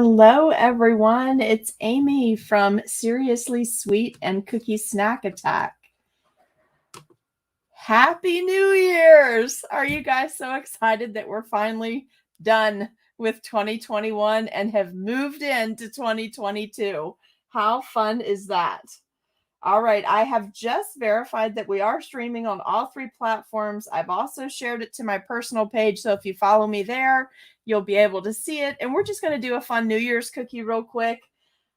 Hello, everyone. It's Amy from Seriously Sweet and Cookie Snack Attack. Happy New Year's! Are you guys so excited that we're finally done with 2021 and have moved into 2022? How fun is that? All right, I have just verified that we are streaming on all three platforms. I've also shared it to my personal page, so if you follow me there, you'll be able to see it. And we're just going to do a fun New Year's cookie real quick.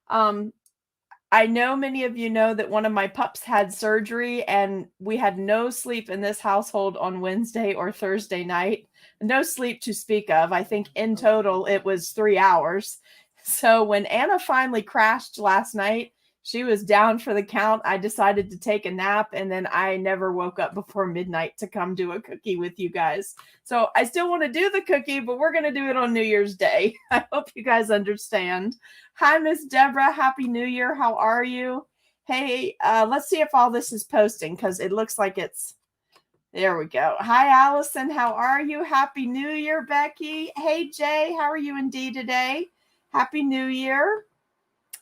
I know many of you know that one of my pups had surgery, and we had no sleep in this household on Wednesday or Thursday night. No sleep to speak of. I think in total it was 3 hours. So when Anna finally crashed last night, she was down for the count. I decided to take a nap, and then I never woke up before midnight to come do a cookie with you guys. So I still want to do the cookie, but we're going to do it on New Year's Day. I hope you guys understand. Hi, Miss Deborah. Happy New Year. How are you? Hey, let's see if all this is posting because it looks like it's... There we go. Hi, Allison. How are you? Happy New Year, Becky. Hey, Jay. How are you indeed today? Happy New Year.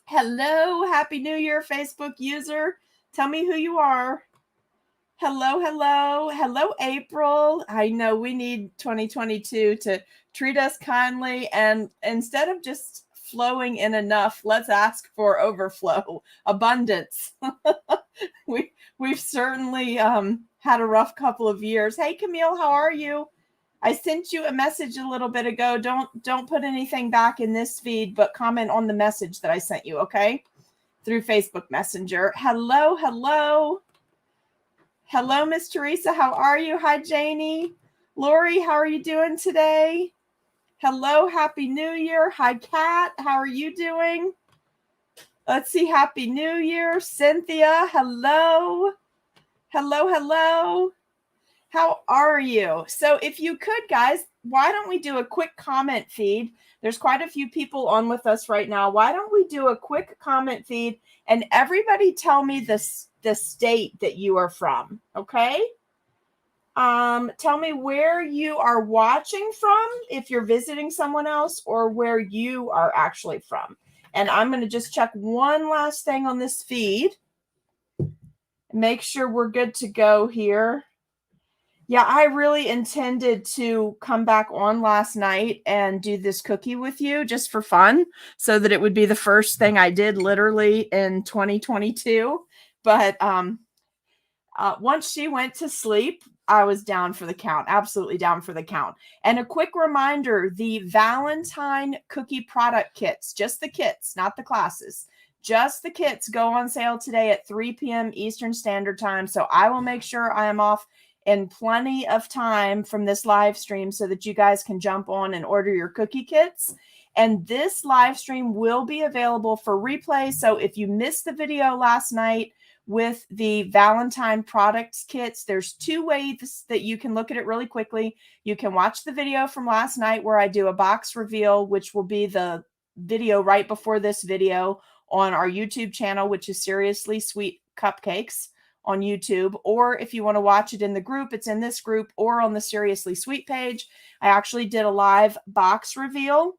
Hello. Happy New Year, Facebook user. Tell me who you are. Hello, hello. Hello, April. I know we need 2022 to treat us kindly, and instead of just flowing in enough, let's ask for overflow, abundance. We've certainly had a rough couple of years. Hey, Camille, how are you? I sent you a message a little bit ago. Don't put anything back in this feed, but comment on the message that I sent you, okay? Through Facebook Messenger. Hello, hello. Hello, Miss Teresa. How are you? Hi, Janie. Lori, how are you doing today? Hello, Happy New Year. Hi, Kat. How are you doing? Let's see. Happy New Year. Cynthia, hello. Hello, hello. How are you? So if you could, guys, why don't we do a quick comment feed? There's quite a few people on with us right now. Why don't we do a quick comment feed and everybody tell me the state that you are from, okay? Tell me where you are watching from, if you're visiting someone else, or where you are actually from. And I'm going to just check one last thing on this feed. Make sure we're good to go here. Yeah, I really intended to come back on last night and do this cookie with you just for fun, so that it would be the first thing I did literally in 2022. But once she went to sleep, I was down for the count, absolutely down for the count. And a quick reminder, the Valentine cookie product kits, just the kits, not the classes, just the kits go on sale today at 3 p.m. Eastern Standard Time. So I will make sure I am off in plenty of time from this live stream so that you guys can jump on and order your cookie kits. And this live stream will be available for replay. So if you missed the video last night with the Valentine products kits, there's two ways that you can look at it really quickly. You can watch the video from last night where I do a box reveal, which will be the video right before this video on our YouTube channel, which is Seriously Sweet Cupcakes on YouTube. Or if you want to watch it in the group, it's in this group or on the Seriously Sweet page. I actually did a live box reveal,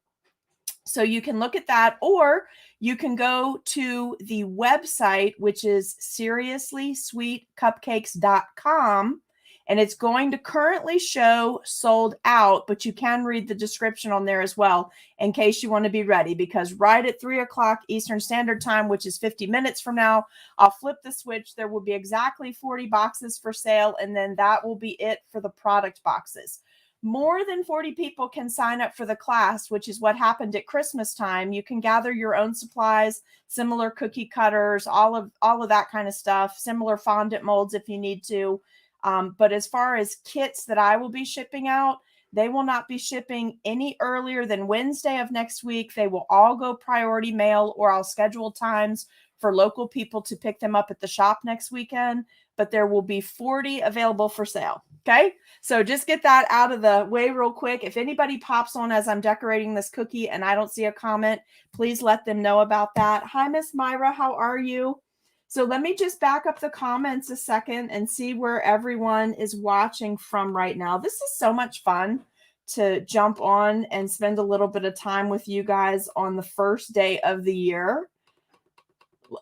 so you can look at that, or you can go to the website, which is seriouslysweetcupcakes.com, and it's going to currently show sold out, but you can read the description on there as well in case you want to be ready, because right at 3 o'clock Eastern Standard Time, which is 50 minutes from now, I'll flip the switch. There will be exactly 40 boxes for sale, and then that will be it for the product boxes. More than 40 people can sign up for the class, which is what happened at Christmas time. You can gather your own supplies, similar cookie cutters, all of that kind of stuff, similar fondant molds if you need to. But as far as kits that I will be shipping out, they will not be shipping any earlier than Wednesday of next week. They will all go priority mail, or I'll schedule times for local people to pick them up at the shop next weekend. But there will be 40 available for sale. Okay, so just get that out of the way real quick. If anybody pops on as I'm decorating this cookie and I don't see a comment, please let them know about that. Hi, Miss Myra, how are you? So let me just back up the comments a second and see where everyone is watching from right now. This is so much fun to jump on and spend a little bit of time with you guys on the first day of the year.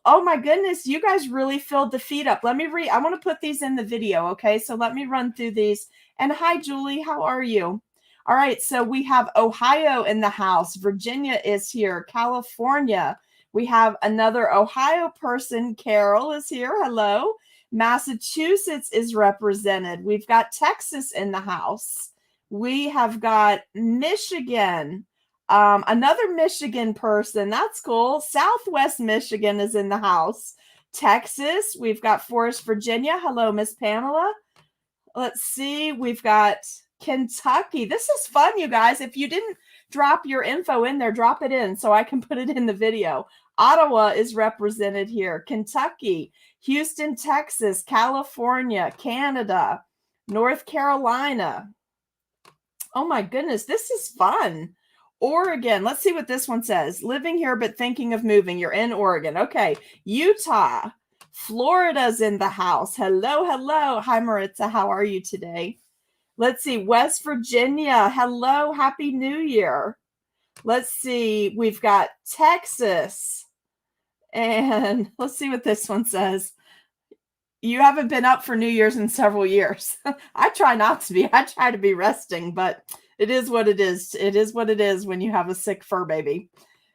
Oh my goodness, you guys really filled the feed up. Let me read. I want to put these in the video, okay? So let me run through these. And hi, Julie, how are you? All right, so we have Ohio in the house. Virginia is here. California. We have another Ohio person. Carol is here. Hello. Massachusetts is represented. We've got Texas in the house. We have got Michigan. Another Michigan person. That's cool. Southwest Michigan is in the house. Texas. We've got Forest, Virginia. Hello, Miss Pamela. Let's see. We've got Kentucky. This is fun, you guys. If you didn't drop your info in there, drop it in so I can put it in the video. Ottawa is represented here. Kentucky, Houston, Texas, California, Canada, North Carolina. Oh my goodness, this is fun. Oregon. Let's see what this one says. Living here but thinking of moving. You're in Oregon. Okay. Utah. Florida's in the house. Hello, hello. Hi, Maritza. How are you today? Let's see. West Virginia. Hello. Happy New Year. Let's see. We've got Texas. And let's see what this one says. You haven't been up for New Year's in several years. I try not to be. I try to be resting, but it is what it is. It is what it is when you have a sick fur baby.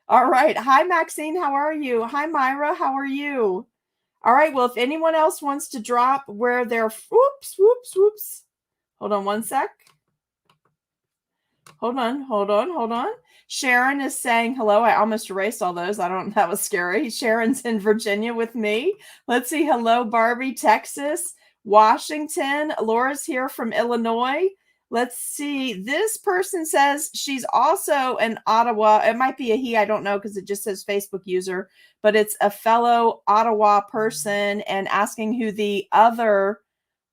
All right. Hi, Maxine. How are you? Hi, Myra. How are you? All right. Well, if anyone else wants to drop where they're, whoops. Hold on one sec. Hold on. Sharon is saying hello. I almost erased all those. That was scary. Sharon's in Virginia with me. Let's see. Hello, Barbie, Texas, Washington. Laura's here from Illinois. Let's see. This person says she's also in Ottawa. It might be a he. I don't know because it just says Facebook user, but it's a fellow Ottawa person and asking who the other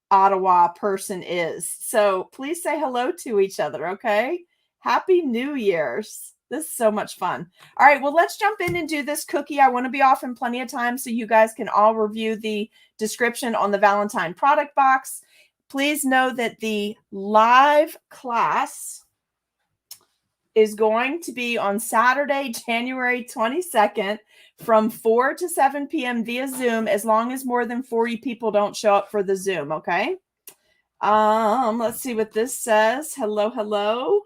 Ottawa person is. So please say hello to each other, okay? Happy New Year's. This is so much fun. All right, well, let's jump in and do this cookie. I want to be off in plenty of time so you guys can all review the description on the Valentine product box. Please know that the live class is going to be on Saturday, January 22nd from 4 to 7 p.m. via Zoom, as long as more than 40 people don't show up for the Zoom, okay? Let's see what this says. Hello.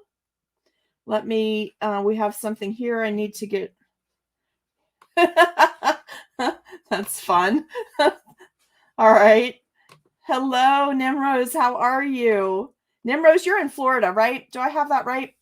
Let me, we have something here I need to get. That's fun. All right. Hello, Nimrose. How are you? Nimrose, you're in Florida, right? Do I have that right?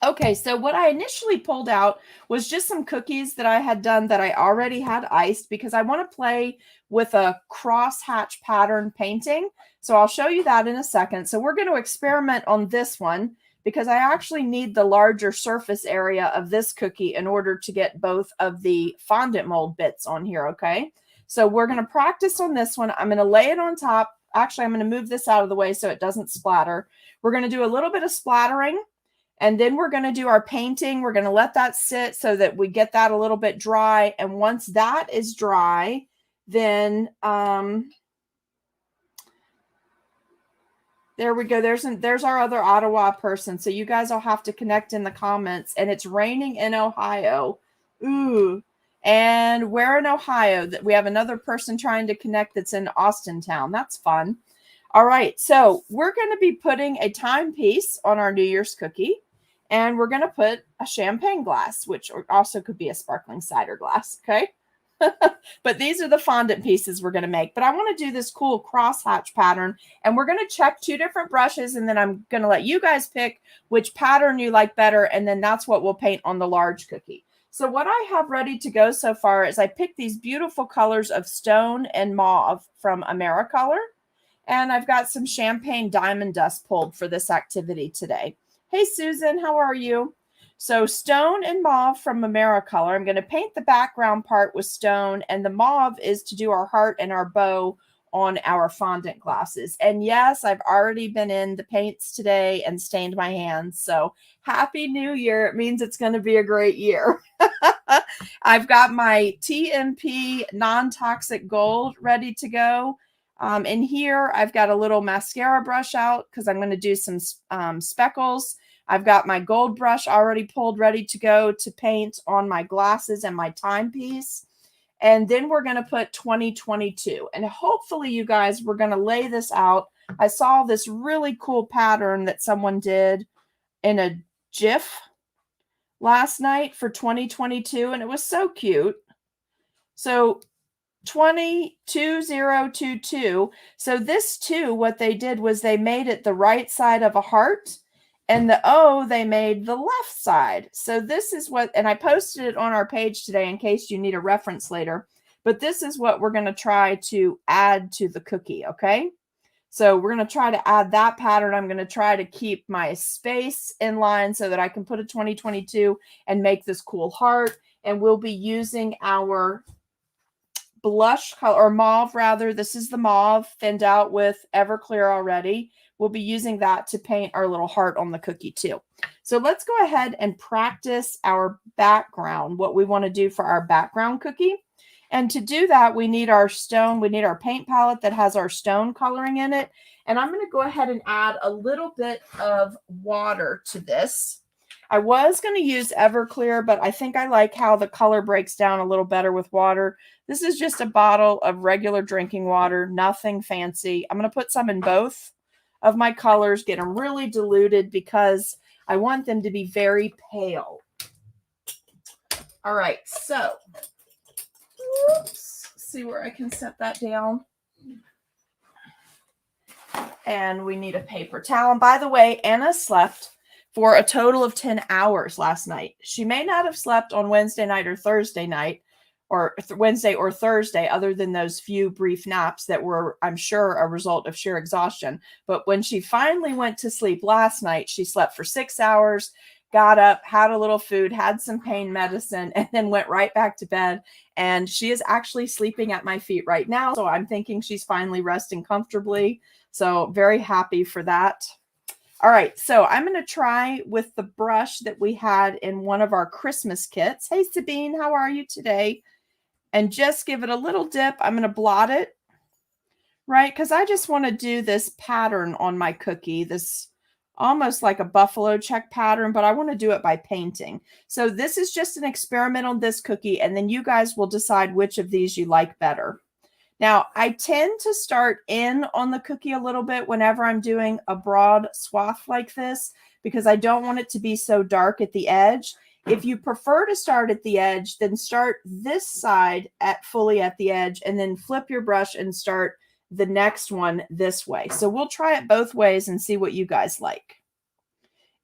Okay, so what I initially pulled out was just some cookies that I had done that I already had iced because I want to play with a crosshatch pattern painting. So I'll show you that in a second. So we're going to experiment on this one because I actually need the larger surface area of this cookie in order to get both of the fondant mold bits on here, okay? So we're going to practice on this one. I'm going to lay it on top. Actually, I'm going to move this out of the way so it doesn't splatter. We're going to do a little bit of splattering. And then we're going to do our painting. We're going to let that sit so that we get that a little bit dry. And once that is dry, then there we go. There's our other Ottawa person. So you guys will have to connect in the comments. And it's raining in Ohio. Ooh. And we're in Ohio. We have another person trying to connect that's in Austintown. That's fun. All right. So we're going to be putting a timepiece on our New Year's cookie. And we're going to put a champagne glass, which also could be a sparkling cider glass, okay? But these are the fondant pieces we're going to make. But I want to do this cool crosshatch pattern. And we're going to check 2 different brushes. And then I'm going to let you guys pick which pattern you like better. And then that's what we'll paint on the large cookie. So what I have ready to go so far is I picked these beautiful colors of stone and mauve from AmeriColor. And I've got some champagne diamond dust pulled for this activity today. Hey, Susan, how are you? So stone and mauve from AmeriColor. I'm going to paint the background part with stone, and the mauve is to do our heart and our bow on our fondant glasses. And yes, I've already been in the paints today and stained my hands. So Happy New Year. It means it's going to be a great year. I've got my TMP non-toxic gold ready to go. In here, I've got a little mascara brush out because I'm going to do some speckles. I've got my gold brush already pulled, ready to go to paint on my glasses and my timepiece. And then we're going to put 2022. And hopefully you guys, we're going to lay this out. I saw this really cool pattern that someone did in a GIF last night for 2022, and it was so cute. So 202022. So this 2, what they did was they made it the right side of a heart, and the O they made the left side. So this is what, and I posted it on our page today in case you need a reference later, but this is what we're going to try to add to the cookie, okay? So we're going to try to add that pattern. I'm going to try to keep my space in line so that I can put a 2022 and make this cool heart. And we'll be using our blush color, or mauve rather. This is the mauve thinned out with Everclear already. We'll be using that to paint our little heart on the cookie too. So let's go ahead and practice our background, what we want to do for our background cookie. And to do that, we need our stone. We need our paint palette that has our stone coloring in it. And I'm going to go ahead and add a little bit of water to this. I was going to use Everclear, but I think I like how the color breaks down a little better with water. This is just a bottle of regular drinking water, nothing fancy. I'm going to put some in both of my colors, get them really diluted because I want them to be very pale. All right, so whoops, see where I can set that down. And we need a paper towel. And by the way, Anna slept for a total of 10 hours last night. She may not have slept on Wednesday night or Thursday night, or Wednesday or Thursday, other than those few brief naps that were, I'm sure, a result of sheer exhaustion. But when she finally went to sleep last night, she slept for 6 hours, got up, had a little food, had some pain medicine, and then went right back to bed. And she is actually sleeping at my feet right now. So I'm thinking she's finally resting comfortably. So very happy for that. All right, so I'm going to try with the brush that we had in one of our Christmas kits. Hey, Sabine, how are you today? And just give it a little dip. I'm going to blot it, right? Because I just want to do this pattern on my cookie, this almost like a buffalo check pattern, but I want to do it by painting. So this is just an experiment on this cookie, and then you guys will decide which of these you like better. Now, I tend to start in on the cookie a little bit whenever I'm doing a broad swath like this, because I don't want it to be so dark at the edge. If you prefer to start at the edge, then start this side fully at the edge, and then flip your brush and start the next one this way. So we'll try it both ways and see what you guys like.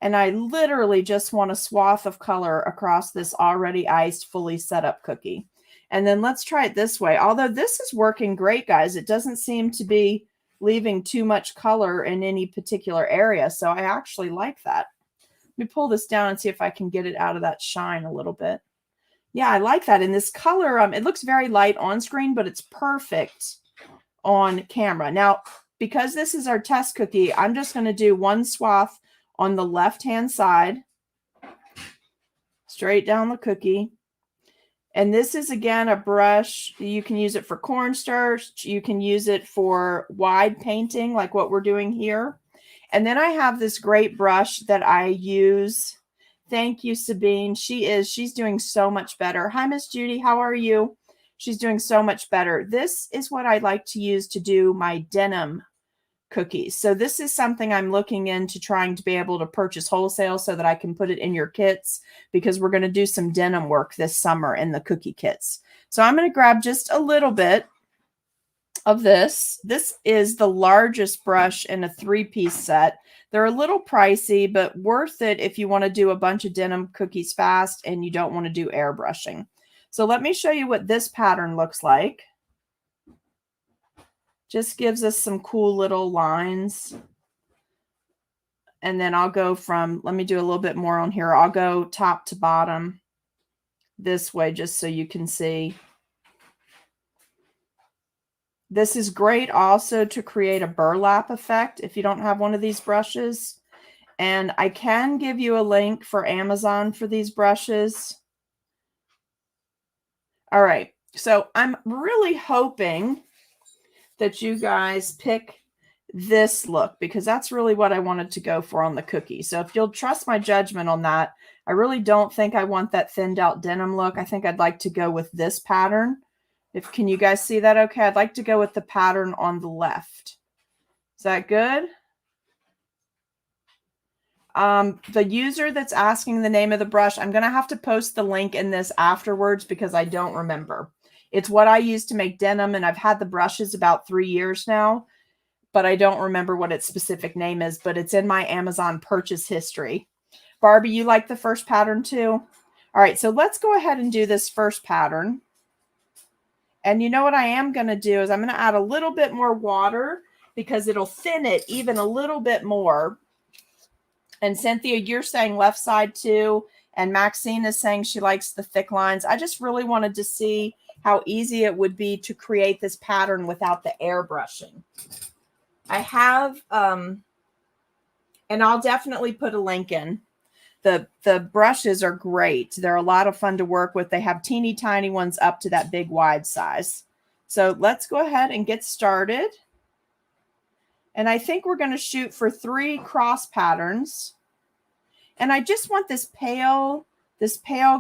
And I literally just want a swath of color across this already iced, fully set up cookie. And then let's try it this way. Although this is working great, guys, it doesn't seem to be leaving too much color in any particular area. So I actually like that. Let me pull this down and see if I can get it out of that shine a little bit. Yeah, I like that. And this color, it looks very light on screen, but it's perfect on camera. Now, because this is our test cookie, I'm just going to do one swath on the left-hand side, straight down the cookie. And this is, again, a brush. You can use it for cornstarch. You can use it for wide painting, like what we're doing here. And then I have this great brush that I use. Thank you, Sabine. She's doing so much better. Hi, Miss Judy. How are you? She's doing so much better. This is what I like to use to do my denim cookies. So this is something I'm looking into trying to be able to purchase wholesale so that I can put it in your kits, because we're going to do some denim work this summer in the cookie kits. So I'm going to grab just a little bit of this. This is the largest brush in a 3-piece set. They're a little pricey, but worth it if you want to do a bunch of denim cookies fast and you don't want to do airbrushing. So let me show you what this pattern looks like. Just gives us some cool little lines. And then I'll go from, let me do a little bit more on here. I'll go top to bottom this way just so you can see. This is great also to create a burlap effect if you don't have one of these brushes. And I can give you a link for Amazon for these brushes. All right, so I'm really hoping that you guys pick this look because that's really what I wanted to go for on the cookie. So if you'll trust my judgment on that, I really don't think I want that thinned out denim look. I think I'd like to go with this pattern. Can you guys see that okay? I'd like to go with the pattern on the left. Is that good? The user that's asking the name of the brush, I'm going to have to post the link in this afterwards because I don't remember. It's what I use to make denim, and I've had the brushes about 3 years now, but I don't remember what its specific name is, but it's in my Amazon purchase history. Barbie, you like the first pattern too? All right, so let's go ahead and do this first pattern. And you know what I am going to do is I'm going to add a little bit more water because it'll thin it even a little bit more. And Cynthia, you're saying left side too. And Maxine is saying she likes the thick lines. I just really wanted to see how easy it would be to create this pattern without the airbrushing. I have, and I'll definitely put a link in. The brushes are great. They're a lot of fun to work with. They have teeny tiny ones up to that big wide size. So let's go ahead and get started. And I think we're going to shoot for 3 cross patterns. And I just want this pale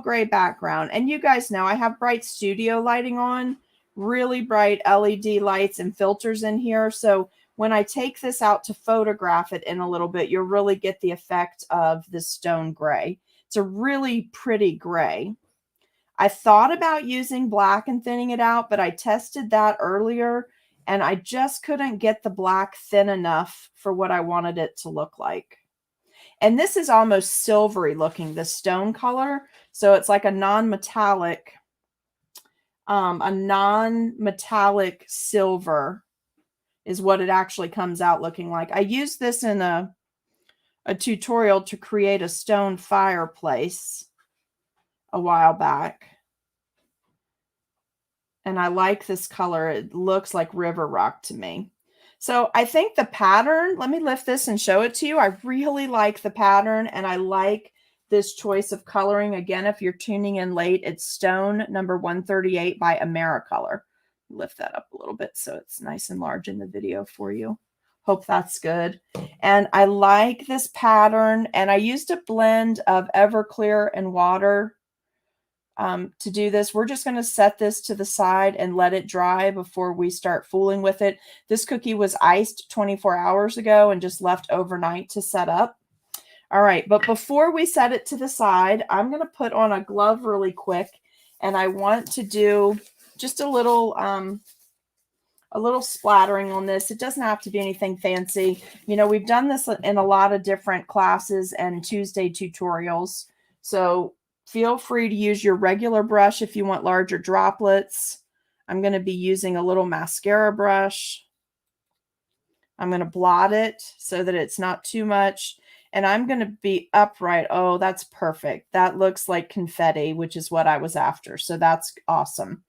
gray background. And you guys know I have bright studio lighting on, really bright LED lights and filters in here. So when I take this out to photograph it in a little bit, you'll really get the effect of this stone gray. It's a really pretty gray. I thought about using black and thinning it out, but I tested that earlier and I just couldn't get the black thin enough for what I wanted it to look like. And this is almost silvery looking, the stone color. So it's like a non-metallic silver is what it actually comes out looking like. I used this in a tutorial to create a stone fireplace a while back. And I like this color. It looks like river rock to me. So I think the pattern, let me lift this and show it to you. I really like the pattern and I like this choice of coloring. Again, if you're tuning in late, it's Stone number 138 by Americolor. Lift that up a little bit so it's nice and large in the video for you. Hope that's good. And I like this pattern and I used a blend of Everclear and water to do this. We're just going to set this to the side and let it dry before we start fooling with it. This cookie was iced 24 hours ago and just left overnight to set up. All right, but before we set it to the side, I'm going to put on a glove really quick and I want to do just a little splattering on this. It doesn't have to be anything fancy. You know, we've done this in a lot of different classes and Tuesday tutorials. So feel free to use your regular brush if you want larger droplets. I'm going to be using a little mascara brush. I'm going to blot it so that it's not too much. And I'm going to be upright. Oh, that's perfect. That looks like confetti, which is what I was after. So that's awesome.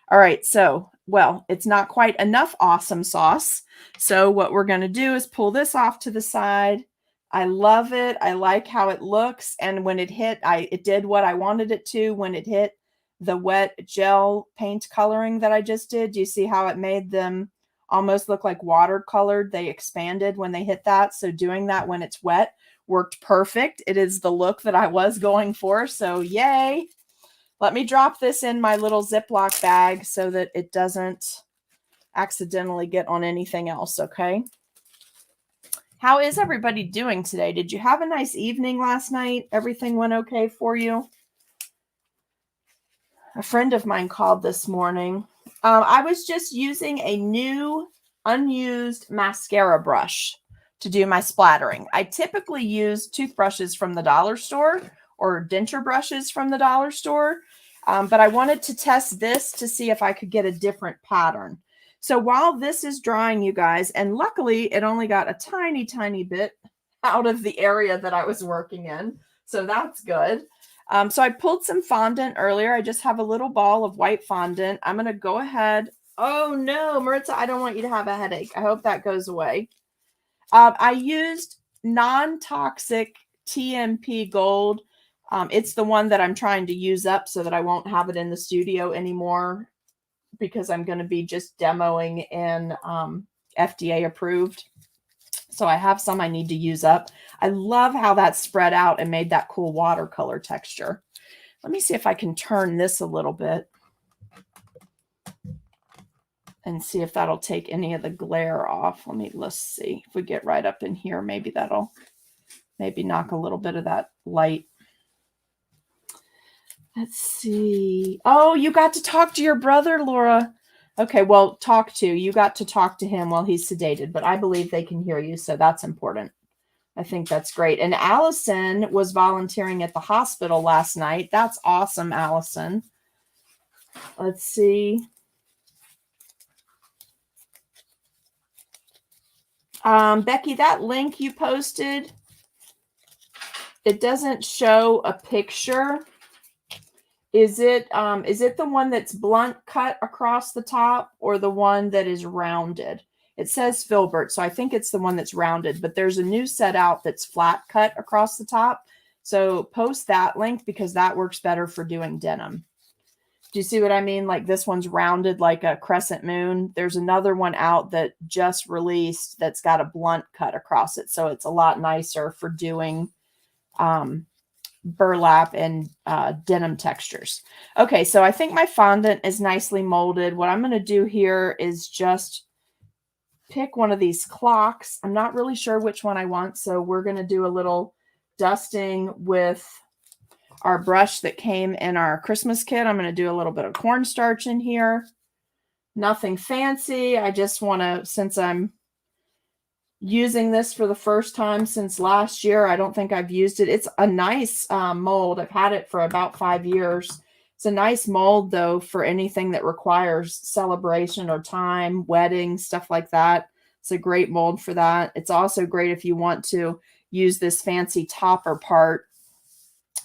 All right. So, well, it's not quite enough awesome sauce. So what we're going to do is pull this off to the side. I love it. I like how it looks. And when it hit, it did what I wanted it to when it hit the wet gel paint coloring that I just did. Do you see how it made them almost look like watercolored? They expanded when they hit that. So doing that when it's wet worked perfect. It is the look that I was going for. So yay. Let me drop this in my little Ziploc bag so that it doesn't accidentally get on anything else. Okay. How is everybody doing today? Did you have a nice evening last night? Everything went okay for you? A friend of mine called this morning. I was just using a new unused mascara brush to do my splattering. I typically use toothbrushes from the dollar store or denture brushes from the dollar store, but I wanted to test this to see if I could get a different pattern. So while this is drying, you guys, and luckily it only got a tiny, tiny bit out of the area that I was working in. So that's good. So I pulled some fondant earlier. I just have a little ball of white fondant. I'm going to go ahead. Oh no, Maritza, I don't want you to have a headache. I hope that goes away. I used non-toxic TMP gold. It's the one that I'm trying to use up so that I won't have it in the studio anymore, because I'm going to be just demoing in FDA approved. So I have some I need to use up. I love how that spread out and made that cool watercolor texture. Let me see if I can turn this a little bit and see if that'll take any of the glare off. Let's see if we get right up in here. Maybe that'll knock a little bit of that light. Let's see. Oh, you got to talk to your brother, Laura. Okay, well, you got to talk to him while he's sedated, but I believe they can hear you, so that's important. I think that's great. And Allison was volunteering at the hospital last night. That's awesome, Allison. Let's see. Becky, that link you posted, it doesn't show a picture. Is it the one that's blunt cut across the top or the one that is rounded? It says Filbert, so I think it's the one that's rounded, but there's a new set out that's flat cut across the top. So post that link because that works better for doing denim. Do you see what I mean? Like this one's rounded like a crescent moon. There's another one out that just released that's got a blunt cut across it. So it's a lot nicer for doing burlap and denim textures. Okay, so I think my fondant is nicely molded. What I'm going to do here is just pick one of these clocks. I'm not really sure which one I want, so we're going to do a little dusting with our brush that came in our Christmas kit. I'm going to do a little bit of cornstarch in here. Nothing fancy. I just want to, since I'm using this for the first time since last year. I don't think I've used it. It's a nice mold. I've had it for about 5 years. It's a nice mold, though, for anything that requires celebration or time, weddings, stuff like that. It's a great mold for that. It's also great if you want to use this fancy topper part.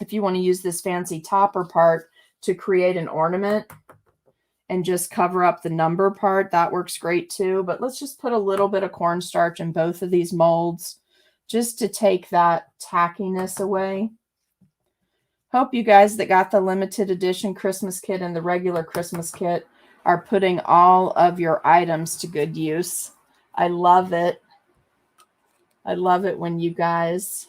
If you want to use this fancy topper part to create an ornament and just cover up the number part, that works great too. But let's just put a little bit of cornstarch in both of these molds just to take that tackiness away. Hope you guys that got the limited edition Christmas kit and the regular Christmas kit are putting all of your items to good use. I love it. I love it when you guys...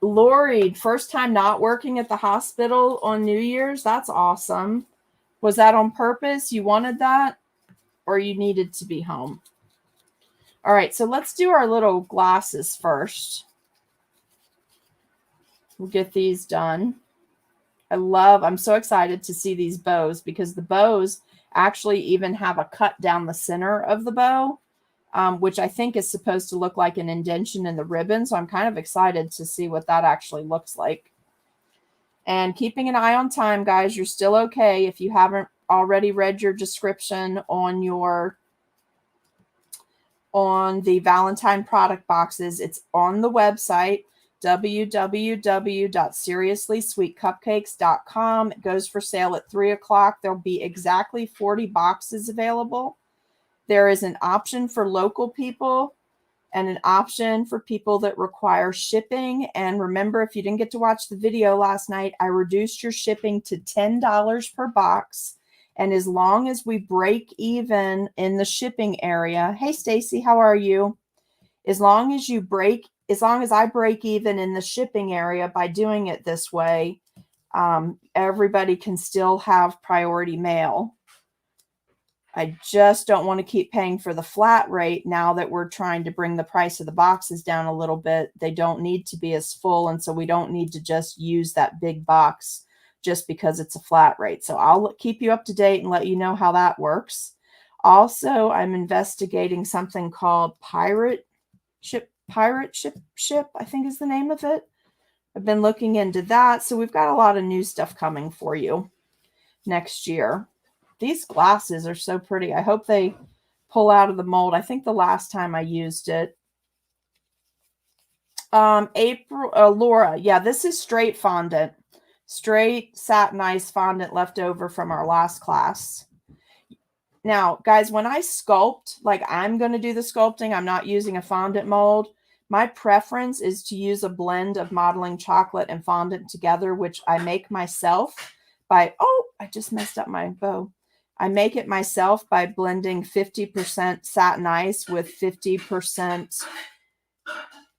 Lori, first time not working at the hospital on New Year's. That's awesome. Was that on purpose? You wanted that? Or you needed to be home? All right, so let's do our little glasses first. We'll get these done. I'm so excited to see these bows because the bows actually even have a cut down the center of the bow. Which I think is supposed to look like an indentation in the ribbon. So I'm kind of excited to see what that actually looks like. And keeping an eye on time, guys, you're still okay. If you haven't already read your description on the Valentine product boxes, it's on the website, www.seriouslysweetcupcakes.com. It goes for sale at 3 o'clock. There'll be exactly 40 boxes available. There is an option for local people and an option for people that require shipping. And remember, if you didn't get to watch the video last night, I reduced your shipping to $10 per box. And as long as we break even in the shipping area, hey, Stacy, how are you? As long as I break even in the shipping area by doing it this way, everybody can still have priority mail. I just don't want to keep paying for the flat rate now that we're trying to bring the price of the boxes down a little bit. They don't need to be as full, and so we don't need to just use that big box just because it's a flat rate. So I'll keep you up to date and let you know how that works. Also, I'm investigating something called Pirate Ship, I think is the name of it. I've been looking into that. So we've got a lot of new stuff coming for you next year. These glasses are so pretty. I hope they pull out of the mold. I think the last time I used it. Laura, yeah, this is straight fondant. Straight satinized fondant left over from our last class. Now, guys, when I sculpt, like I'm going to do the sculpting, I'm not using a fondant mold. My preference is to use a blend of modeling chocolate and fondant together, which I make myself by, oh, I just messed up my bow. I make it myself by blending 50% satin ice with 50%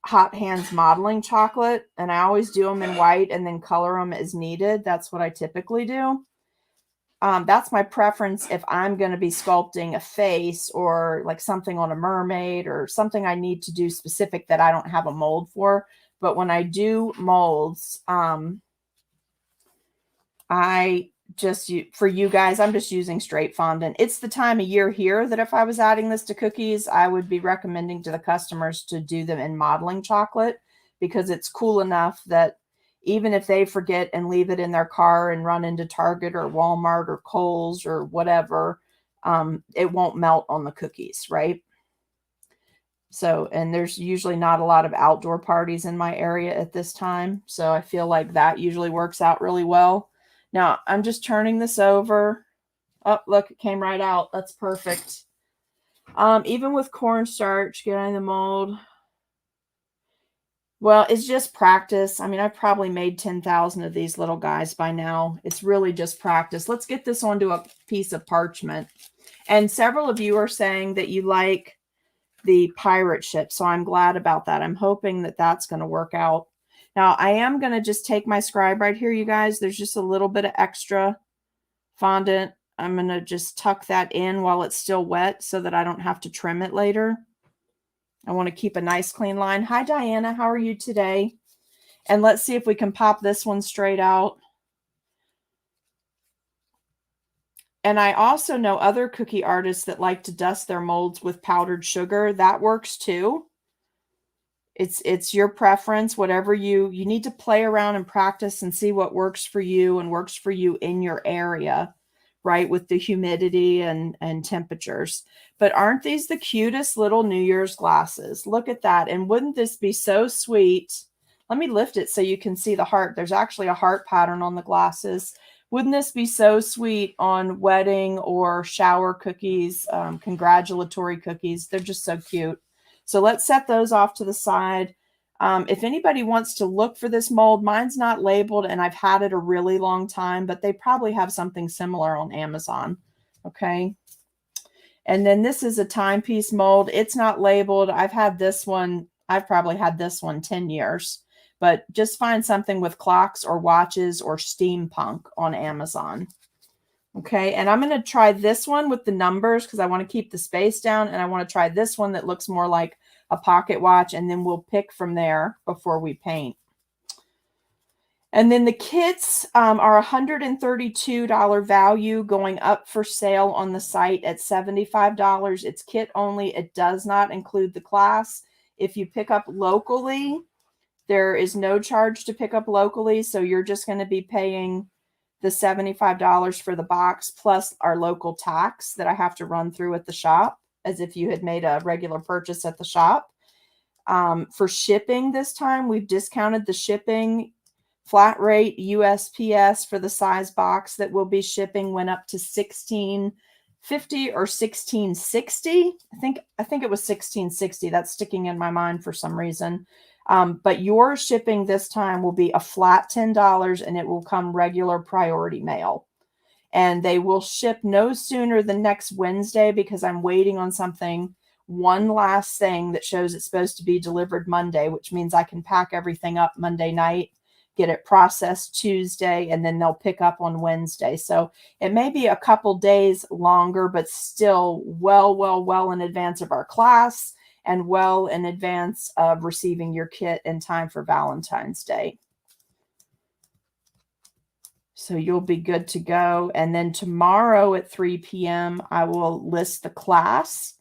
Hot Hands modeling chocolate. And I always do them in white and then color them as needed. That's what I typically do. That's my preference if I'm going to be sculpting a face or like something on a mermaid or something I need to do specific that I don't have a mold for. But when I do molds, I just, for you guys, I'm just using straight fondant. It's the time of year here that if I was adding this to cookies, I would be recommending to the customers to do them in modeling chocolate because it's cool enough that even if they forget and leave it in their car and run into Target or Walmart or Kohl's or whatever, it won't melt on the cookies, right? So, and there's usually not a lot of outdoor parties in my area at this time. So I feel like that usually works out really well. Now I'm just turning this over. Oh, look, it came right out. That's perfect. Even with cornstarch, getting the mold. Well, it's just practice. I mean, I've probably made 10,000 of these little guys by now. It's really just practice. Let's get this onto a piece of parchment. And several of you are saying that you like the pirate ship. So I'm glad about that. I'm hoping that that's going to work out. Now, I am going to just take my scribe right here, you guys. There's just a little bit of extra fondant. I'm going to just tuck that in while it's still wet so that I don't have to trim it later. I want to keep a nice clean line. Hi, Diana. How are you today? And let's see if we can pop this one straight out. And I also know other cookie artists that like to dust their molds with powdered sugar. That works too. It's your preference, whatever you need to play around and practice and see what works for you and works for you in your area, right? With the humidity and temperatures. But aren't these the cutest little New Year's glasses? Look at that. And wouldn't this be so sweet? Let me lift it so you can see the heart. There's actually a heart pattern on the glasses. Wouldn't this be so sweet on wedding or shower cookies, congratulatory cookies? They're just so cute. So let's set those off to the side. If anybody wants to look for this mold, mine's not labeled and I've had it a really long time, but they probably have something similar on Amazon. Okay. And then this is a Timepiece mold. It's not labeled. I've had this one. I've probably had this one 10 years, but just find something with clocks or watches or steampunk on Amazon. Okay, and I'm going to try this one with the numbers because I want to keep the space down, and I want to try this one that looks more like a pocket watch, and then we'll pick from there before we paint. And then the kits are $132 value, going up for sale on the site at $75. It's kit only. It does not include the class. If you pick up locally, there is no charge to pick up locally, so you're just going to be paying the $75 for the box plus our local tax that I have to run through at the shop as if you had made a regular purchase at the shop. For shipping this time, we've discounted the shipping. Flat rate USPS for the size box that we'll be shipping went up to $16.50 or $16.60. I think it was $16.60. That's sticking in my mind for some reason. But your shipping this time will be a flat $10 and it will come regular priority mail. And they will ship no sooner than next Wednesday because I'm waiting on something, one last thing that shows it's supposed to be delivered Monday, which means I can pack everything up Monday night, get it processed Tuesday, and then they'll pick up on Wednesday. So it may be a couple days longer, but still well in advance of our class and well in advance of receiving your kit in time for Valentine's Day. So you'll be good to go. And then tomorrow at 3 p.m., I will list the class.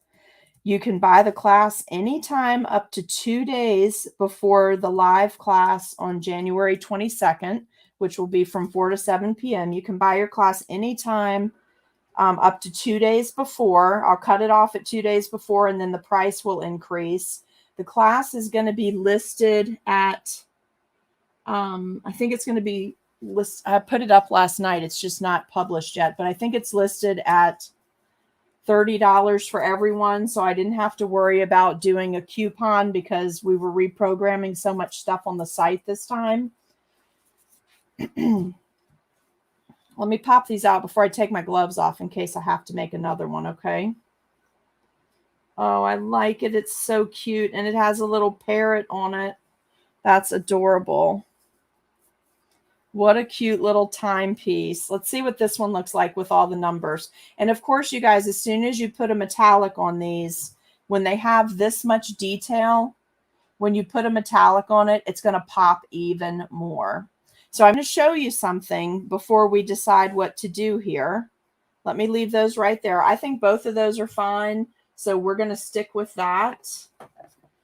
You can buy the class anytime up to 2 days before the live class on January 22nd, which will be from 4 to 7 p.m. You can buy your class anytime up to 2 days before. I'll cut it off at 2 days before, and then the price will increase. The class is going to be listed at, I think it's going to be, I put it up last night. It's just not published yet, but I think it's listed at $30 for everyone. So I didn't have to worry about doing a coupon because we were reprogramming so much stuff on the site this time. Let me pop these out before I take my gloves off in case I have to make another one, okay? Oh, I like it. It's so cute. And it has a little parrot on it. That's adorable. What a cute little timepiece. Let's see what this one looks like with all the numbers. And of course, you guys, as soon as you put a metallic on these, when they have this much detail, when you put a metallic on it, it's going to pop even more. So I'm going to show you something before we decide what to do here. Let me leave those right there. I think both of those are fine. So we're going to stick with that.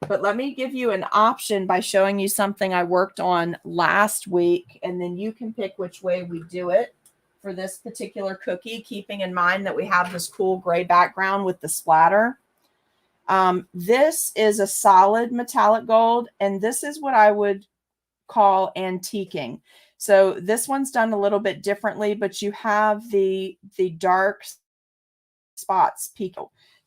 But let me give you an option by showing you something I worked on last week, and then you can pick which way we do it for this particular cookie, keeping in mind that we have this cool gray background with the splatter. This is a solid metallic gold, and this is what I would call antiquing. So this one's done a little bit differently, but you have the dark spots peak.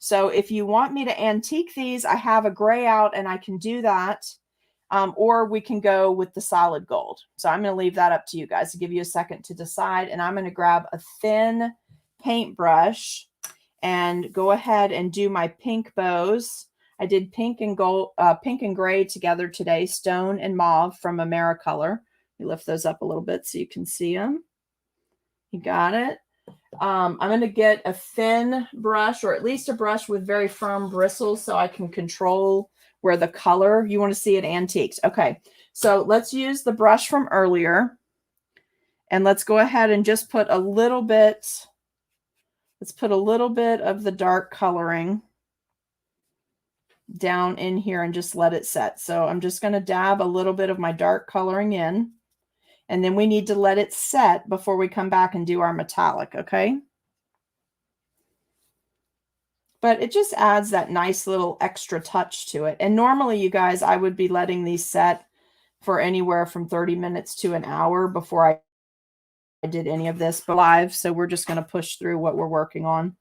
So if you want me to antique these, I have a gray out and I can do that. Or we can go with the solid gold. So I'm going to leave that up to you guys to give you a second to decide. And I'm going to grab a thin paintbrush and go ahead and do my pink bows. I did pink and gold, pink and gray together today, stone and mauve from Americolor. You lift those up a little bit so you can see them. You got it. I'm going to get a thin brush, or at least a brush with very firm bristles, so I can control where the color, you want to see it antiques. Okay, so let's use the brush from earlier, and let's go ahead and just put a little bit, let's put a little bit of the dark coloring down in here and just let it set. So I'm just going to dab a little bit of my dark coloring in. And then we need to let it set before we come back and do our metallic, okay? But it just adds that nice little extra touch to it. And normally, you guys, I would be letting these set for anywhere from 30 minutes to an hour before I did any of this live. So we're just going to push through what we're working on.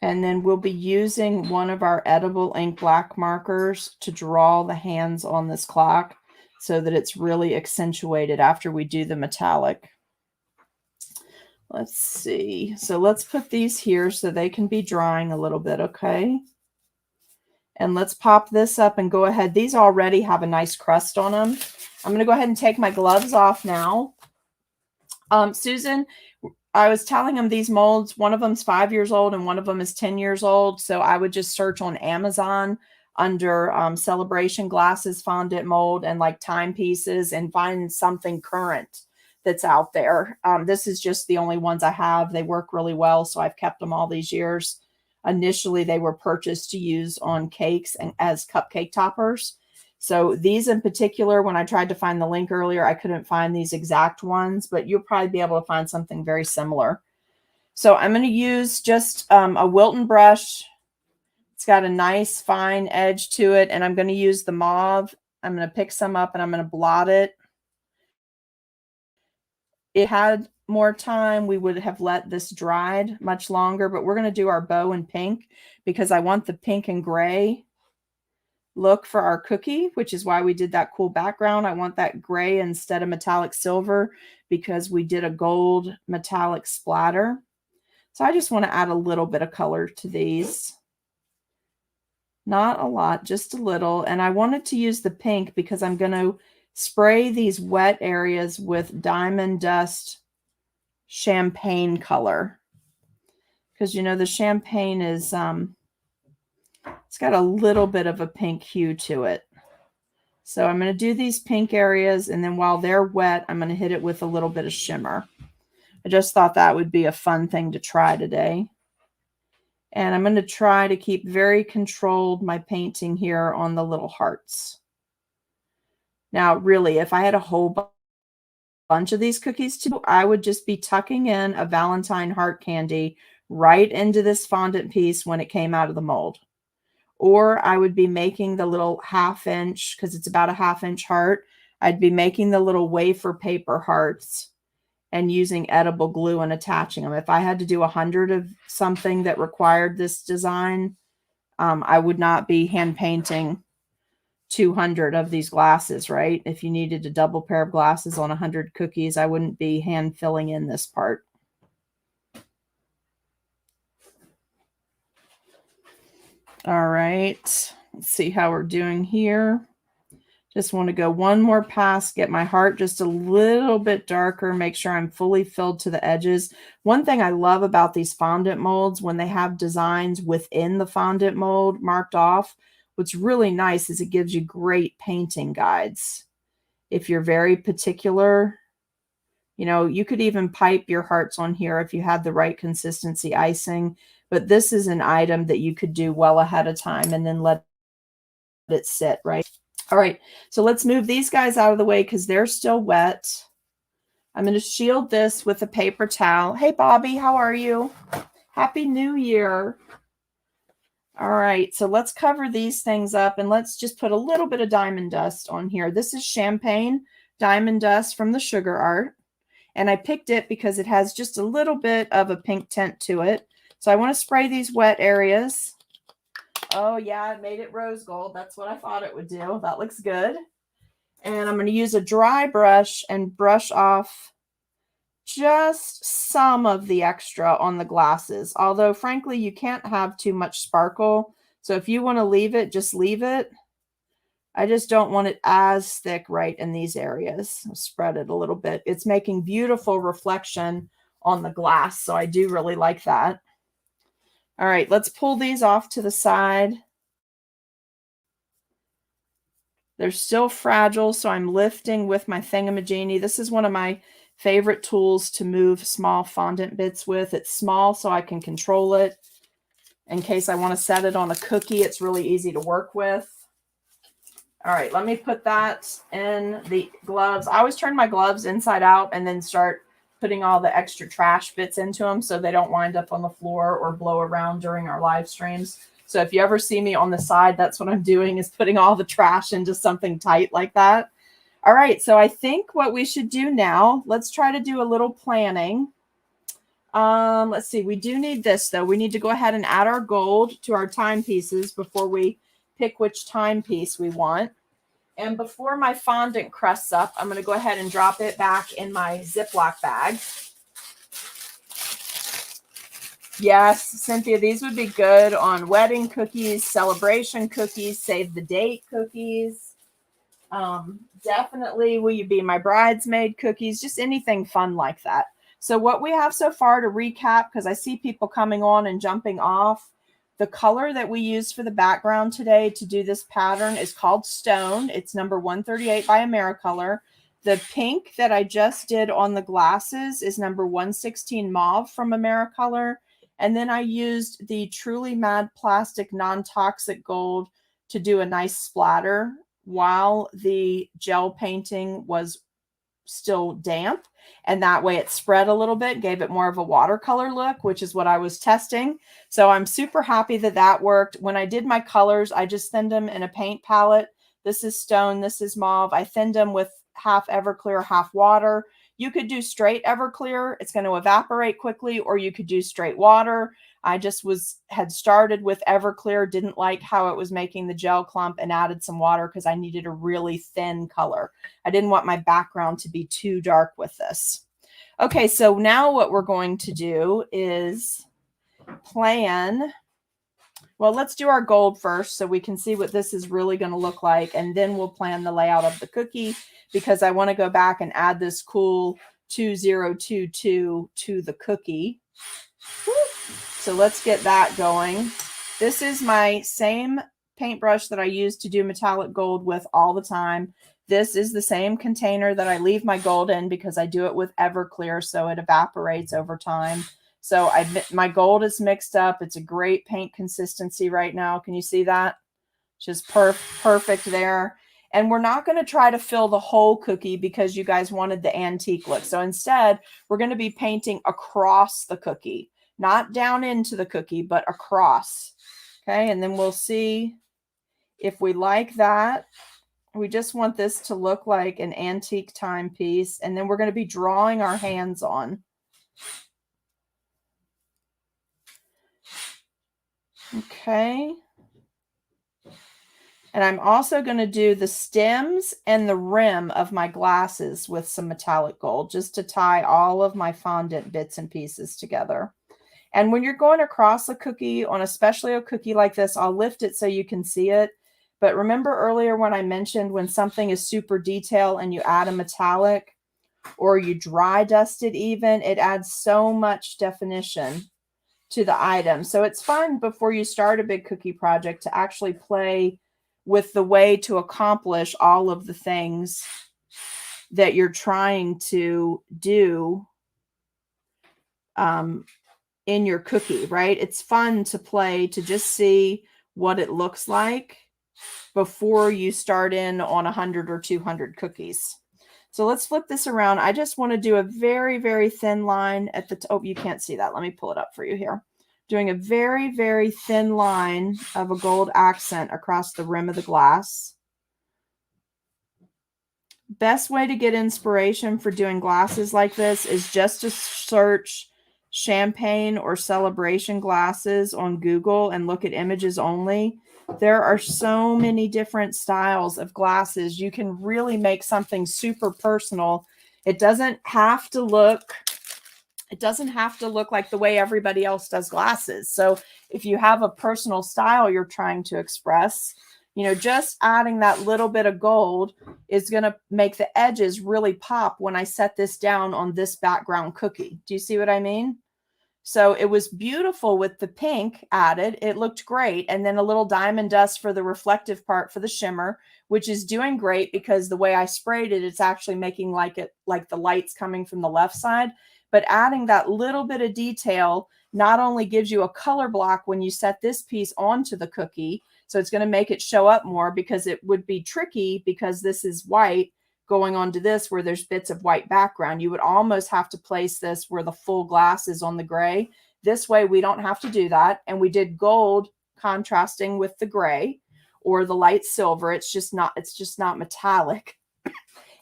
And then we'll be using one of our edible ink black markers to draw the hands on this clock so that it's really accentuated after we do the metallic. Let's see. So let's put these here so they can be drying a little bit, okay? And let's pop this up and go ahead. These already have a nice crust on them. I'm going to go ahead and take my gloves off now. Susan, I was telling them these molds, one of them's 5 years old and one of them is 10 years old. So I would just search on Amazon under celebration glasses, fondant mold, and like timepieces, and find something current that's out there. This is just the only ones I have. They work really well, so I've kept them all these years. Initially, they were purchased to use on cakes and as cupcake toppers. So these in particular, when I tried to find the link earlier, I couldn't find these exact ones, but you'll probably be able to find something very similar. So I'm going to use just a Wilton brush. It's got a nice fine edge to it, and I'm going to use the mauve. I'm going to pick some up and I'm going to blot it. If it had more time, we would have let this dried much longer, but we're going to do our bow in pink because I want the pink and gray look for our cookie, which is why we did that cool background. I want that gray instead of metallic silver because we did a gold metallic splatter. So I just want to add a little bit of color to these. Not a lot, just a little. And I wanted to use the pink because I'm going to spray these wet areas with Diamond Dust champagne color. Because, you know, the champagne is... it's got a little bit of a pink hue to it. So I'm going to do these pink areas, and then while they're wet, I'm going to hit it with a little bit of shimmer. I just thought that would be a fun thing to try today. And I'm going to try to keep very controlled my painting here on the little hearts. Now, really, if I had a whole bunch of these cookies to do, I would just be tucking in a Valentine heart candy right into this fondant piece when it came out of the mold. Or I would be making the little 1/2 inch, because it's about a 1/2 inch heart. I'd be making the little wafer paper hearts and using edible glue and attaching them. If I had to do 100 of something that required this design, I would not be hand painting 200 of these glasses, right? If you needed a double pair of glasses on 100 cookies, I wouldn't be hand filling in this part. All right, let's see how we're doing here. Just want to go one more pass, get my heart just a little bit darker, make sure I'm fully filled to the edges. One thing I love about these fondant molds, when they have designs within the fondant mold marked off, what's really nice is it gives you great painting guides. If you're very particular, you know, you could even pipe your hearts on here if you had the right consistency icing, but this is an item that you could do well ahead of time and then let it sit, right? All right, so let's move these guys out of the way because they're still wet. I'm going to shield this with a paper towel. Hey, Bobby, how are you? Happy New Year. All right, so let's cover these things up and let's just put a little bit of diamond dust on here. This is champagne diamond dust from the Sugar Art, and I picked it because it has just a little bit of a pink tint to it. So I want to spray these wet areas. Oh, yeah, I made it rose gold. That's what I thought it would do. That looks good. And I'm going to use a dry brush and brush off just some of the extra on the glasses. Although, frankly, you can't have too much sparkle. So if you want to leave it, just leave it. I just don't want it as thick right in these areas. I'll spread it a little bit. It's making beautiful reflection on the glass. So I do really like that. All right, let's pull these off to the side. They're still fragile, so I'm lifting with my thingamajiggy. This is one of my favorite tools to move small fondant bits with. It's small, so I can control it. In case I want to set it on a cookie, it's really easy to work with. All right, let me put that in the gloves. I always turn my gloves inside out and then start putting all the extra trash bits into them so they don't wind up on the floor or blow around during our live streams. So if you ever see me on the side, that's what I'm doing, is putting all the trash into something tight like that. All right, so I think what we should do now, let's try to do a little planning. Let's see, we do need this though. We need to go ahead and add our gold to our timepieces before we pick which timepiece we want. And before my fondant crusts up, I'm going to go ahead and drop it back in my Ziploc bag. Yes, Cynthia, these would be good on wedding cookies, celebration cookies, save the date cookies. Definitely will you be my bridesmaid cookies, just anything fun like that. So what we have so far, to recap, because I see people coming on and jumping off, the color that we used for the background today to do this pattern is called Stone. It's number 138 by Americolor. The pink that I just did on the glasses is number 116 Mauve from Americolor. And then I used the Truly Mad Plastic Non-Toxic Gold to do a nice splatter while the gel painting was still damp, and that way it spread a little bit, gave it more of a watercolor look, which is what I was testing. So I'm super happy that that worked. When I did my colors, I just thinned them in a paint palette. This is Stone, this is Mauve. I thinned them with half Everclear, half water. You could do straight Everclear, it's going to evaporate quickly, or you could do straight water. I just had started with Everclear, didn't like how it was making the gel clump, and added some water because I needed a really thin color. I didn't want my background to be too dark with this. Okay, so now what we're going to do is plan. Well, let's do our gold first so we can see what this is really going to look like, and then we'll plan the layout of the cookie, because I want to go back and add this cool 2022 to the cookie. So let's get that going. This is my same paintbrush that I use to do metallic gold with all the time. This is the same container that I leave my gold in because I do it with Everclear, so it evaporates over time. So my gold is mixed up. It's a great paint consistency right now. Can you see that? Just perfect there. And we're not going to try to fill the whole cookie because you guys wanted the antique look. So instead, we're going to be painting across the cookie. Not down into the cookie, but across. Okay, and then we'll see if we like that. We just want this to look like an antique timepiece. And then we're going to be drawing our hands on. Okay. And I'm also going to do the stems and the rim of my glasses with some metallic gold, just to tie all of my fondant bits and pieces together. And when you're going across a cookie, on especially a cookie like this, I'll lift it so you can see it. But remember earlier when I mentioned when something is super detailed and you add a metallic or you dry dust it even, it adds so much definition to the item. So it's fun before you start a big cookie project to actually play with the way to accomplish all of the things that you're trying to do in your cookie, right? It's fun to play to just see what it looks like before you start in on 100 or 200 cookies. So let's flip this around. I just want to do a very, very thin line at the top. Oh, you can't see that. Let me pull it up for you here. Doing a very, very thin line of a gold accent across the rim of the glass. Best way to get inspiration for doing glasses like this is just to search champagne or celebration glasses on Google and look at images only. There are so many different styles of glasses. You can really make something super personal. It doesn't have to look like the way everybody else does glasses. So if you have a personal style you're trying to express, you know, just adding that little bit of gold is going to make the edges really pop when I set this down on this background cookie. Do you see what I mean? So it was beautiful with the pink added. It looked great. And then a little diamond dust for the reflective part for the shimmer, which is doing great because the way I sprayed it, it's actually making like the lights coming from the left side. But adding that little bit of detail not only gives you a color block when you set this piece onto the cookie, so it's going to make it show up more because it would be tricky because this is white going onto this where there's bits of white background. You would almost have to place this where the full glass is on the gray. This way we don't have to do that. And we did gold contrasting with the gray or the light silver. It's just not metallic.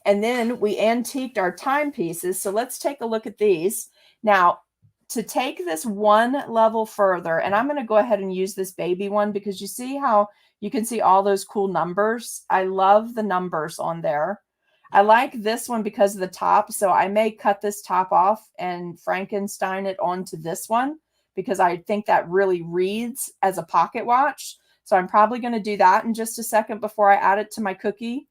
And then we antiqued our timepieces. So let's take a look at these. Now, to take this one level further, and I'm going to go ahead and use this baby one because you see how you can see all those cool numbers. I love the numbers on there. I like this one because of the top. So I may cut this top off and Frankenstein it onto this one because I think that really reads as a pocket watch. So I'm probably going to do that in just a second before I add it to my cookie.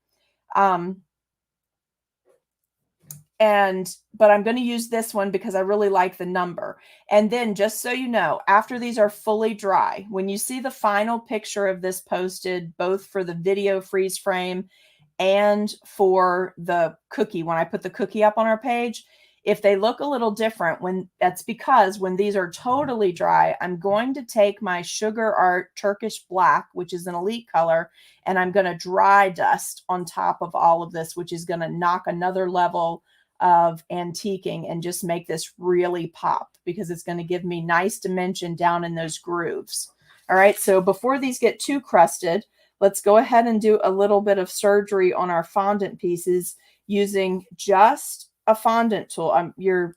But I'm going to use this one because I really like the number. And then just so you know, after these are fully dry, when you see the final picture of this posted, both for the video freeze frame and for the cookie, when I put the cookie up on our page, if they look a little different, that's because when these are totally dry, I'm going to take my Sugar Art Turkish Black, which is an elite color, and I'm going to dry dust on top of all of this, which is going to knock another level of antiquing and just make this really pop because it's going to give me nice dimension down in those grooves. All right, so before these get too crusted, let's go ahead and do a little bit of surgery on our fondant pieces using just a fondant tool, your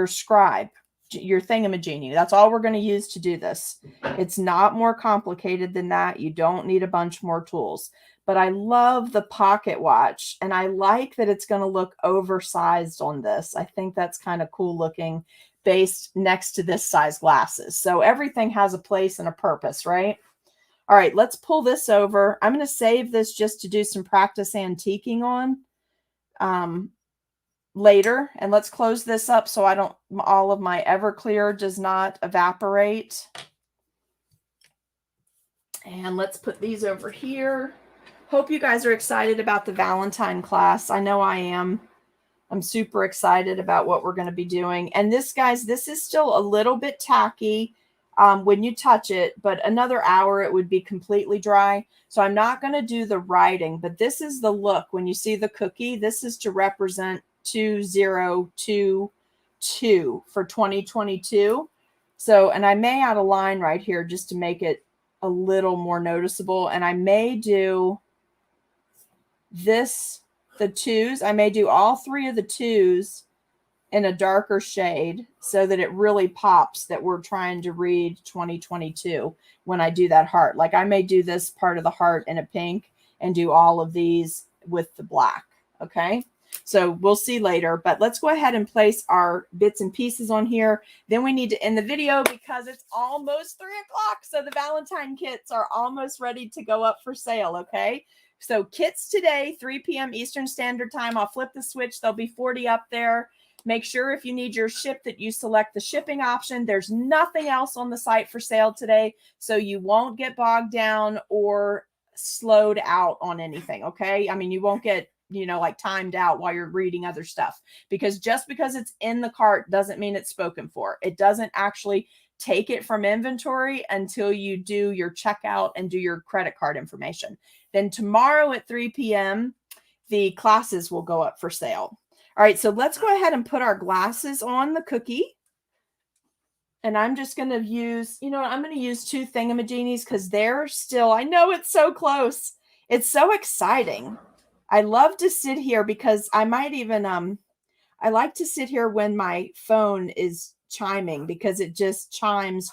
scribe, your thingamajiggy. That's all we're going to use to do this. It's not more complicated than that. You don't need a bunch more tools. But I love the pocket watch, and I like that it's going to look oversized on this. I think that's kind of cool looking based next to this size glasses. So everything has a place and a purpose, right? All right, let's pull this over. I'm going to save this just to do some practice antiquing on later. And let's close this up so all of my Everclear does not evaporate. And let's put these over here. Hope you guys are excited about the Valentine class. I know I am. I'm super excited about what we're going to be doing. And this, guys, this is still a little bit tacky when you touch it, but another hour it would be completely dry. So I'm not going to do the writing, but this is the look. When you see the cookie, this is to represent 2022 for 2022. So, and I may add a line right here just to make it a little more noticeable. And I may do the twos. I may do all three of the twos in a darker shade so that it really pops that we're trying to read 2022 when I do that heart. Like I may do this part of the heart in a pink and do all of these with the black. Okay. So we'll see later, but let's go ahead and place our bits and pieces on here. Then we need to end the video because it's almost 3 o'clock. So the Valentine kits are almost ready to go up for sale. Okay. So kits today, 3 p.m. Eastern Standard Time. I'll flip the switch. There'll be 40 up there. Make sure if you need your ship that you select the shipping option. There's nothing else on the site for sale today, so you won't get bogged down or slowed out on anything, okay? I mean, you won't get, like timed out while you're reading other stuff, because just because it's in the cart doesn't mean it's spoken for. It doesn't actually take it from inventory until you do your checkout and do your credit card information. Then tomorrow at 3 p.m., the classes will go up for sale. All right, so let's go ahead and put our glasses on the cookie. And I'm just going to use, I'm going to use 2 thingamajiggies because they're still, I know it's so close. It's so exciting. I love to sit here because I might even, I like to sit here when my phone is chiming because it just chimes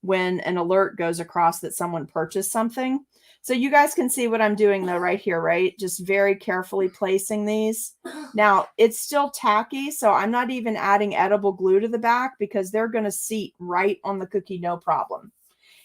when an alert goes across that someone purchased something. So you guys can see what I'm doing though right here, right? Just very carefully placing these. Now it's still tacky, so I'm not even adding edible glue to the back because they're going to seat right on the cookie, no problem.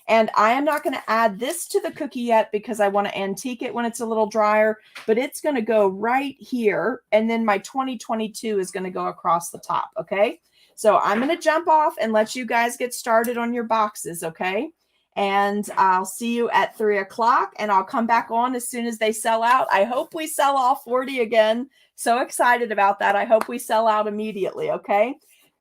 And I am not going to add this to the cookie yet because I want to antique it when it's a little drier, but it's going to go right here. And then my 2022 is going to go across the top. Okay. So I'm going to jump off and let you guys get started on your boxes. Okay. And I'll see you at 3 o'clock and I'll come back on as soon as they sell out. I hope we sell all 40 again. So excited about that. I hope we sell out immediately. Okay.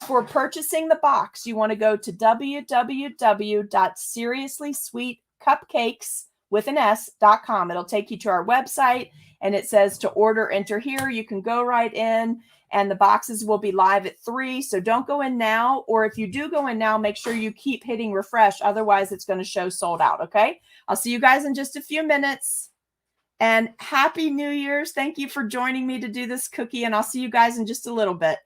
For purchasing the box, you want to go to www.seriouslysweetcupcakes.com. It'll take you to our website and it says to order, enter here. You can go right in and the boxes will be live at 3. So don't go in now. Or if you do go in now, make sure you keep hitting refresh. Otherwise, it's going to show sold out. Okay. I'll see you guys in just a few minutes. And Happy New Year's. Thank you for joining me to do this cookie. And I'll see you guys in just a little bit.